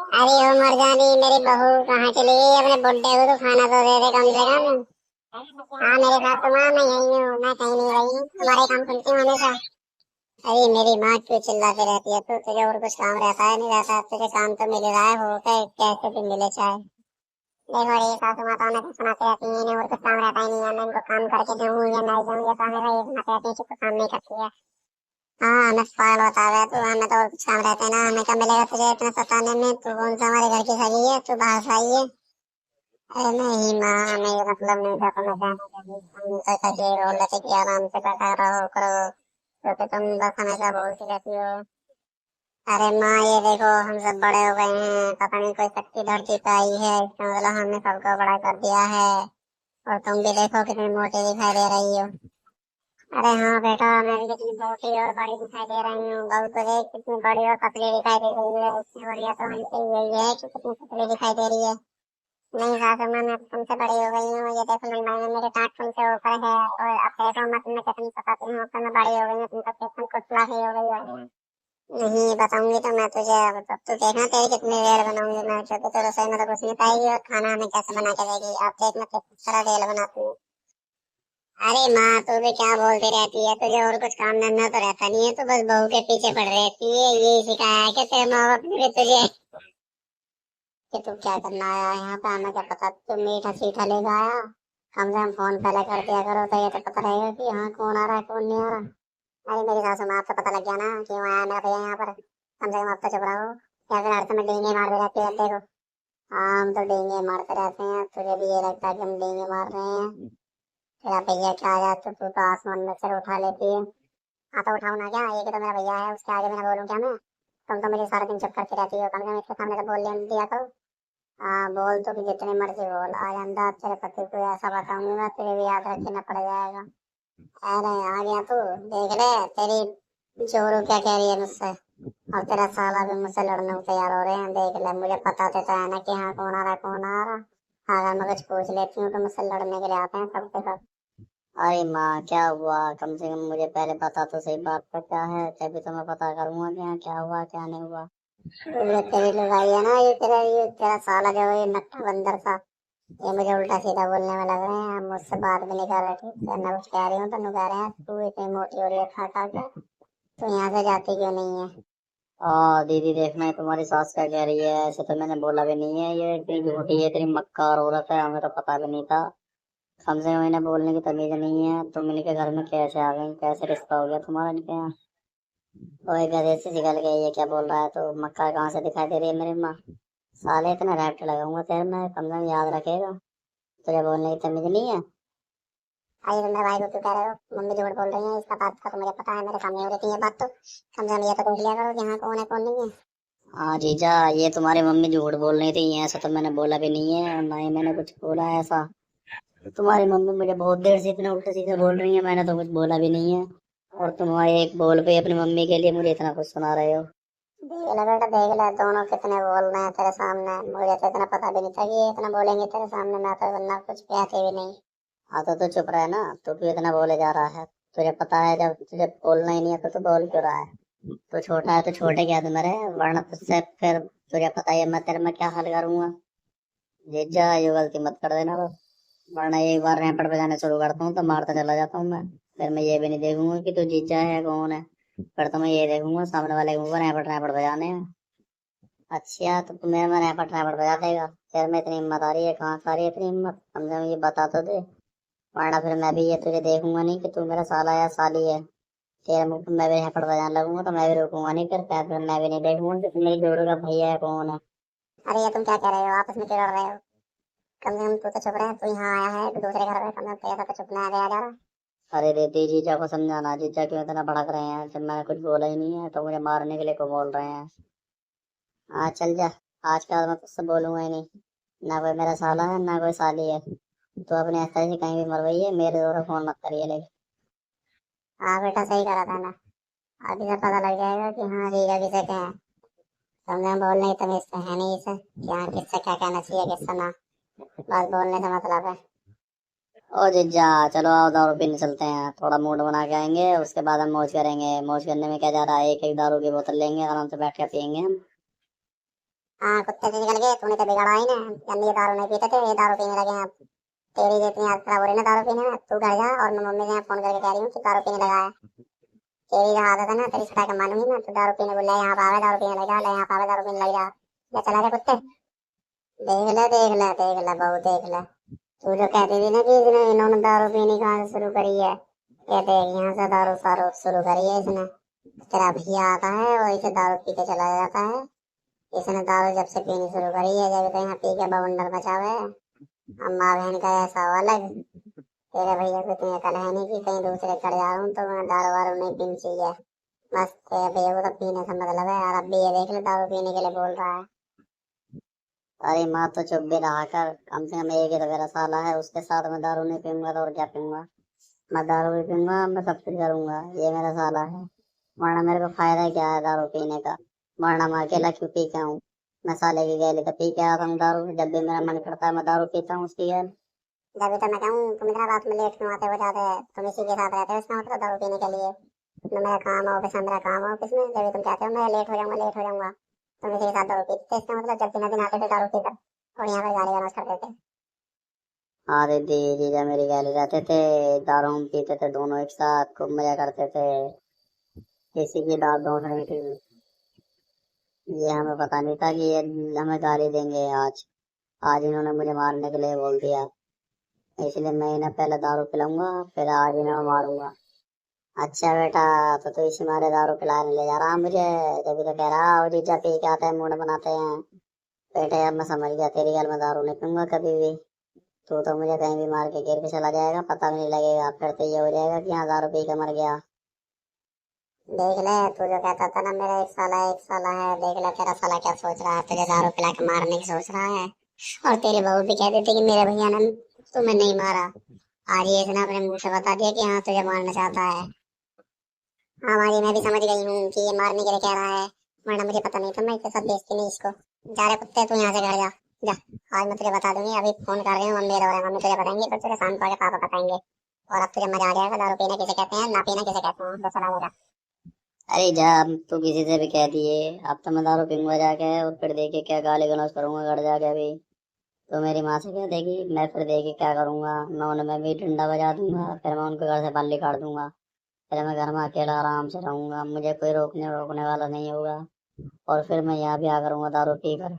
अरे ओ मर्दानी, मेरी बहू कहाँ चली गई? अपने बुड्ढे को तो खाना तो दे दे कम से कम। हाँ, मेरे साथ तो माँ, मैं यही हूँ, मैं कहीं नहीं गई हूँ। तुम्हारे काम सुनती हूँ हमेशा। अरे मेरी माँ क्यों चिल्लाती रहती है? तो तुझे और कुछ काम रहता है नहीं रहता? तुझे काम तो मिल रहा है, हो गए कैसे भी मिले चाहे। देखो ये सासू माता ने तो सुनाती रहती है, इन्हें और कुछ काम रहता ही नहीं है। मैं इनको काम करके दूँ या नहीं दूँ, ये तो हमेशा ये सुनाती रहती है कि तू काम नहीं करती है। हाँ, हमें पागल बता रहा है तू, हमें तो और कुछ काम रहते हैं ना, हमें क्या मिलेगा तुझे इतना सताने में? तू कौन सा हमारे घर की सगी है? तू बाहर से आई है? अरे नहीं माँ, हमें ये मतलब नहीं था, तुम्हें कहना चाहिए सच्ची बोल रहे थे कि आराम से बैठा रहो करो, क्योंकि तुम बस हमेशा बोलती रहती हो। अरे माँ ये देखो, हम सब बड़े हो गए हैं, पता नहीं कोई शक्ति धरती पे आई है, इसका मतलब हमने सबको बड़ा कर दिया है। और तुम भी देखो कितनी मोटी दिखाई दे रही हो। अरे हाँ बेटा, मैं भी कितनी मोटी और बड़ी दिखाई दे रही हूँ। बहू तो देख कितनी बड़ी और पतली दिखाई दे रही है, इससे बढ़िया तो हमसे यही है कि कितनी पतली दिखाई दे रही है। नहीं सासू माँ, मैं तो तुमसे बड़ी हो गई हूँ, ये देखो लंबाई में मेरी टांग तुमसे ऊपर है। और अब देखो मत, मैं कितनी बताती हूँ, अब तो मैं बड़ी हो गई हूँ, तुम तो कितनी कुचला सी हो गई हो। नहीं बताऊंगी तो मैं तुझे, अब तो देखना तेरी कितनी रेल बनाऊंगी मैं, क्योंकि तो रसोई में तो कुछ नहीं पाएगी और खाना हमें कैसे बना के देगी। अब देख मैं किस तरह रेल बनाती हूँ। अरे माँ, तू भी क्या बोलती रहती है? तुझे और कुछ काम धंधा तो रहता नहीं है, तो बस बहू के पीछे पड़ रहती है। यही सिखाया है क्या तेरे माँ बाप ने भी तुझे कि तू क्या करना आया यहाँ पे? हमें क्या पता तू मीठा सीठा लेकर आया। कम से कम फोन पहले कर दिया करो, तो ये तो पता रहेगा कि हाँ कौन आ रहा है कौन नहीं आ रहा। अरे मेरी सासू माँ, आपको पता लग गया ना क्यों आया मेरा भैया यहाँ पर? कम से कम आप तो चुप रहो, या फिर हर समय डींगे मारते रहती है देखो। हाँ, हम तो डींगे मारते रहते हैं, तुझे भी ये लगता है कि हम डींगे मार रहे हैं? तेरा भैया क्या आ जाता तू तो आसमान में सिर उठा लेती है। हाँ तो उठाऊ ना क्या? ये तो मेरा भैया है, उसके आगे मैं बोलूँ क्या मैं? तुम तो मुझे सारा दिन चुप करती रहती हो, कम से कम इसके सामने तो बोल दिया करो। हाँ बोल, तो कि जितनी मर्जी बोल, आज अंदा तेरे पति को ऐसा बताऊंगी मैं, तुझे भी याद रखना पड़ जाएगा। अरे आ गया तू, देख ले तेरी जोरू क्या कह रही है मुझसे। और तेरा साला भी मुझसे लड़ने को तैयार हो रहे हैं, देख ले। मुझे पता तो है ना कि हाँ कौन आ रहा है कौन आ रहा। अगर मैं कुछ पूछ लेती हूँ तो मुझसे लड़ने के लिए आते हैं सबके सब। अरे माँ क्या हुआ? कम से कम मुझे पहले बता तो सही, बात का क्या है, तभी तो मैं पता करूंगा कि हाँ क्या हुआ क्या नहीं हुआ। ये तेरी लुगाई है ना, ये तेरा साला जो है, ये नट्ठा बंदर सा, ये मुझे उल्टा सीधा बोलने में लग रहे हैं। मुझसे बात भी नहीं कर रहे, ठीक है? मैं कुछ कह रही हूँ तो नु कह रहे हैं तू इतनी मोटी हो रही है खा खा के, तू यहाँ से जाती क्यों नहीं है? दीदी देखना है तुम्हारी सास क्या कह रही है, ऐसे तो मैंने बोला भी नहीं है, ये इतनी झूठी है, इतनी मक्कार औरत है, हमें तो पता भी नहीं था। कम से कम इन्हें बोलने की तमीज नहीं है। तुम इनके घर में कैसे आ गई? कैसे रिश्ता हो गया तुम्हारा इनके यहाँ? ओए गधे से निकल गई, ये क्या बोल रहा है? तो मक्का कहाँ से दिखाई दे रही है मेरी माँ? साले इतना रैप्ट लगाऊंगा तेरे में, कम से कम याद रखेगा। तुझे बोलने की तमीज नहीं है? आई तो मेरे भाई को क्यों कह रहे हो? मम्मी झूठ बोल रही है, इसका बात का तो मुझे पता है, मेरे सामने हो रही है बात, तो कम से कम ये तो देख लिया करो कि हाँ कौन है कौन नहीं है। हाँ जीजा, ये तुम्हारी मम्मी झूठ बोल रही थी, ऐसा तो मैंने बोला भी नहीं है, और ना ही मैंने कुछ बोला है ऐसा। तुम्हारी मम्मी मुझे बहुत देर से इतना उल्टे सीधे बोल रही है, मैंने तो कुछ बोला भी नहीं है। और तुम एक बोल पे अपनी मम्मी के लिए मुझे इतना कुछ सुना रहे हो। देख ले बेटा, देख ले दोनों कितने बोल रहे हैं तेरे सामने। मुझे तो इतना पता भी नहीं था कि ये इतना बोलेंगे तेरे सामने, मैं तो वरना कुछ कहते भी नहीं। हाँ तो तू चुप रहे ना, तू क्यों इतना बोले जा रहा है? तुझे पता है जब तुझे बोलना ही नहीं है तो तू बोल क्यों रहा है? तू छोटा है तो छोटे क्या तुम मेरे, वरना तुझसे फिर तुझे पता ही है मैं तेरे में क्या हाल करूंगा। जीजा ये गलती मत कर देना बस, वरना एक बार रैंपट बजाने शुरू करता हूँ तो मारता चला जाता हूँ मैं। फिर मैं ये भी नहीं देखूंगा कि तू जीजा है कौन है, फिर तो मैं ये देखूंगा सामने वाले के मुंह पर रैंपट रैंपट बजाने हैं। अच्छा तो तू मेरे में रैंपट रैंपट बजा देगा? तेरे में इतनी हिम्मत आ रही है? कहाँ से आ रही है इतनी हिम्मत? कम से कम ये बता तो दे, वरना फिर मैं भी ये तुझे देखूंगा नहीं कि तू मेरा साला या साली है। तेरे मुंह पे मैं भी रैंपट बजाने लगूंगा तो मैं भी रुकूंगा नहीं, फिर मैं भी नहीं देखूंगा कि मेरी जोरू का भैया है कौन है। अरे ये तुम क्या कह रहे हो? आपस में क्यों लड़ रहे हो? कम से कम तू तो चुप रहे, तू यहाँ आया है तो दूसरे घर में, कम से कम तेरा तो चुप ना आ जा रहा। अरे दीदी, जीजा को समझाना, जीजा क्यों इतना भड़क रहे हैं? जब मैंने कुछ बोला ही नहीं है तो मुझे मारने के लिए को बोल रहे हैं। हाँ चल जा, आज के बाद मैं तुझसे बोलूंगा ही नहीं। ना कोई मेरा साला है ना कोई साली है, तो अपने ऐसा से कहीं भी मरवाई है, मेरे द्वारा फोन मत करिए लेकिन। हाँ बेटा सही करा था ना, अभी से पता लग जाएगा कि हाँ जीजा किसे क्या है। तुमने बोलने की तमीज तो है नहीं इसे कि हाँ किससे क्या कहना चाहिए किससे ना, बस बोलने से मतलब है। ओ जीजा, चलो आओ दारू पीने चलते हैं, थोड़ा मूड बना के आएंगे, उसके बाद हम मौज करेंगे। मौज करने में क्या जा रहा है, एक एक दारू की बोतल लेंगे, आराम से बैठ कर पियेंगे हम। हाँ कुत्ते से निकल गए, तूने तो बिगाड़ा ही ना। जब ये दारू नहीं पीते थे, ये दारू पीने लगे हैं अब। तेरी जितनी आदत खराब हो रही है ना दारू पीने में, तू घर जा और मैं मम्मी से फोन करके कह रही हूँ कि दारू पीने लगा है। तेरी जो आदत है ना, तेरी सटा के मानूंगी ना, तू दारू पीने बोल रहा है, यहाँ पावे दारू पीने लगा, ले यहाँ पावे दारू पीने लग जा। ले चला जा कुत्ते। देख ले देख ले देख ले बहू देख ले। तू जो कहती थी ना कि इन्होंने दारू पीनी कहाँ से शुरू करी है, ये देख यहाँ से दारू सारू शुरू करी है इसने। तेरा भैया आता है वही से दारू पी के चला जाता है। इसने दारू जब से पीनी शुरू करी है, जब तो यहाँ पी के बवंडर मचा हुआ है। अम्मा बहन का ऐसा हुआ अलग। तेरे भैया को इतनी अकल है नहीं कि कहीं दूसरे चढ़ जा रहा हूँ तो मैं दारू वारू नहीं पीनी चाहिए। बस तेरे भैया को तो पीने से मतलब है, और अब भी ये देख ले दारू पीने के लिए बोल रहा है। अरे माँ तो चुप भी रहा कर, कम से कम एक ही तो मेरा साला है, उसके साथ मैं दारू नहीं पीऊंगा तो और क्या पीऊंगा। मैं दारू भी पीऊंगा, मैं सब कुछ करूंगा, ये मेरा साला है। वरना मेरे को फायदा क्या है दारू पीने का। वरना मैं अकेला क्यों पी के आऊं। मैं साले की गैली तो पी के आता हूँ दारू, जब भी मेरा मन करता है मैं दारू पीता हूँ उसकी गैल। जब भी तो मैं कहूँ तुम इतना रात में लेट क्यों आते हो जाते हैं, तुम इसी के साथ रहते हो इसका मतलब दारू पीने के लिए। मैं मेरा काम है ऑफिस में, मेरा काम है ऑफिस में, जब भी तुम कहते हो मैं लेट हो जाऊंगा लेट हो जाऊंगा, तुम इसी के साथ दारू पीते थे, इसका मतलब जब दिन आते थे दारू पीकर और यहाँ पर गाली गलौज करते थे। हाँ दीदी, जीजा मेरी गैली रहते थे, दारू हम पीते थे दोनों एक साथ, खूब मजा करते थे। किसी की दाल दोष नहीं थी। ये हमें पता नहीं था कि ये हमें गाली देंगे आज। आज इन्होंने मुझे मारने के लिए बोल दिया, इसलिए मैं इन्हें पहले दारू पिलाऊंगा, फिर आज इन्हें मारूंगा। अच्छा बेटा, तो इसी मारे दारू पिलाने ले जा रहा है मुझे। तभी तो कह रहा और जीजा पी के आते हैं मूड बनाते हैं। बेटे अब मैं समझ गया, तेरी गल में दारू नहीं पीऊंगा कभी भी। तू तो मुझे कहीं भी मार के गिर के चला जाएगा, पता भी नहीं लगेगा, फिर तो ये हो जाएगा कि हाँ दारू पी के मर गया। देख ले तू जो कहता था ना मेरा एक साला है, देख ले तेरा साला क्या सोच रहा है, तुझे दारू पिला के मारने की सोच रहा है। और तेरी बहू भी कहती थी कि मेरे भैया ने तुम्हें नहीं मारा। आज ये इसने अपने मुंह से बता दिया कि हाँ तुझे मारना चाहता है। हाँ मारी, मैं भी समझ गई हूँ कि ये मारने के लिए कह रहा है, वरना मुझे पता नहीं था, मैं इसके साथ बेचती नहीं इसको। जा रहे कुत्ते तू यहाँ से घर जा। जा, आज मैं तुझे बता दूंगी, अभी फोन कर रही हूँ मम्मी रो रहे हैं, मम्मी तुझे बताएंगे तो तुझे शाम को आके पापा बताएंगे। और अब तुझे मजा आ जाएगा दारू पीना किसे कहते हैं, ना पीना किसे कहते हैं, तो चला जाएगा। अरे जा, अब तू किसी से भी कह दिए, अब तो मैं दारू पीऊंगा जाके, और फिर देखिए क्या गाली गलौज करूंगा घर जाके अभी। तो मेरी माँ से कह देगी, मैं फिर देखिए क्या करूंगा, मैं उन्हें मैं भी डंडा बजा दूंगा, फिर मैं उनके घर से बल्ली काट दूंगा। फिर मैं घर में अकेला आराम से रहूंगा, मुझे कोई रोकने रोकने वाला नहीं होगा। और फिर मैं यहाँ भी आ करूंगा दारू पी कर।